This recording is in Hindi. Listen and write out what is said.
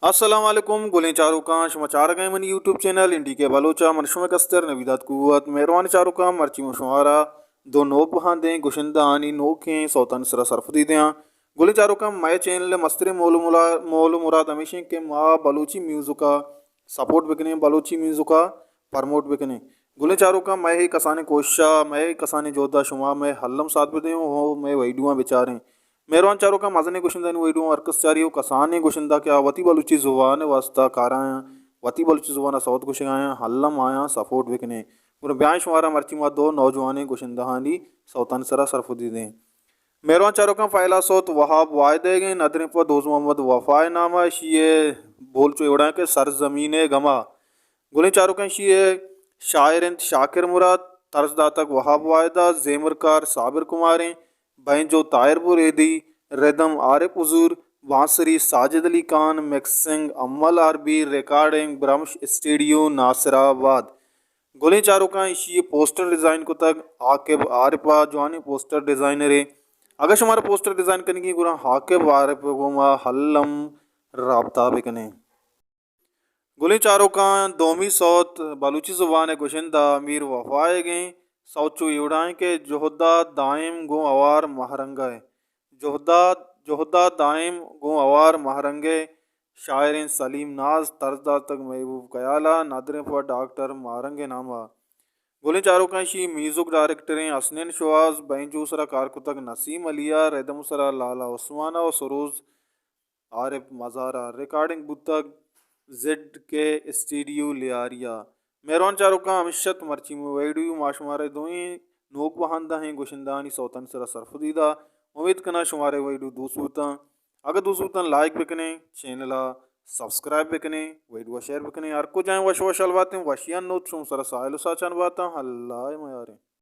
अस्सलाम वालेकुम गुलें चारुका समाचार गए मन यूट्यूब चैनल इंडी के बलोचा मनशुम कस्तर नवीदात कुवत मेहरबान चारुका मर्ची मुशवारा दो नोक वहाँ दें गुशिंदा आनी नोखें सौतन सरा सरफती दें गुलें चारुका माय चैनल मस्तरे मोल मुराद हमेशा के माँ बलूची म्यूज़िका सपोर्ट बिकने बलूची म्यूज़िका प्रमोट बिकने गुलें चारुका मैं ही कसाने कोशा मैं ही कसाने जोधा शुमा मैं हल्लम साथ बदे हो मैं वहीडुआ बेचारें मेहरबान चारों का मजने गुशिंदा वहीडू अर्कस चारी कसाने गुशिंदा क्या वती बलूची जुबान वास्ता काराया वती बलूची जुबान सौत गुशियाया हल्लम आया सफोट विकने पूरे ब्याह शुमारा मर्ची मा दो नौजवान गुशिंदा हानी सौतन सरा सरफुदी दें मेहरबान चारों का फ़ैला सौत वहाब वायदे गए नदरे पर दोज मोहम्मद वफ़ाए नामा शीए बोल चो एवड़ा के सर ज़मीन गमा गुलें चारों का शीए शायर शाकिर मुराद तर्ज दातक वहाब वायदा जेमरकार साबिर कुमारें बैंजो तायरपुर एदी रिदम आरिफ हुजूर बांसुरी साजिद अली खान मिक्सिंग अम्मल आरबी रिकॉर्डिंग ब्रह्मश स्टूडियो नासिराबाद गोली चारों का इसी पोस्टर डिज़ाइन को तक आकिब आरिफा जवानी पोस्टर डिज़ाइनर है अगर हमारा पोस्टर डिज़ाइन करने की गुरा हाकिब आरिफ गुमा हल्लम राबता बिकने गुली चारों का दोमी सौत बलूची ज़ुबान गुशिंदा अमीर वफ़ाए गए सौचो इवड़ाएँ के जोहदा दाइम गो अवार महरंगा है जोहदा जोहदा दाइम गो अवार महरंगे शायरीन सलीम नाज तर्जदा तक महबूब कयाला नादरे पर डॉक्टर मारंगे नामा गोली चारों का शी म्यूज़िक डायरेक्टर हैं असनैन शवाज बैंजूसरा कारकुतक नसीम अलिया रेदमसरा लाला उस्माना और सरोज आरिफ मज़ारा रिकॉर्डिंग बुतक जेड के स्टूडियो लियारिया मेहरबान चारों का अमिशत मर्ची में वेडियो माशुमारे दोई नोक वहांदा हैं गुशिंदानी सौतन सरा सरफदीदा उम्मीद करना शुमारे वेडियो दूसरूता अगर दूसरूता लाइक बिकने चैनल सब्सक्राइब बिकने वेडियो शेयर बिकने यार को जाए वश वश अलवाते वशियान नोट शुम सरा साहिल साचन बाता हल्ला मयारे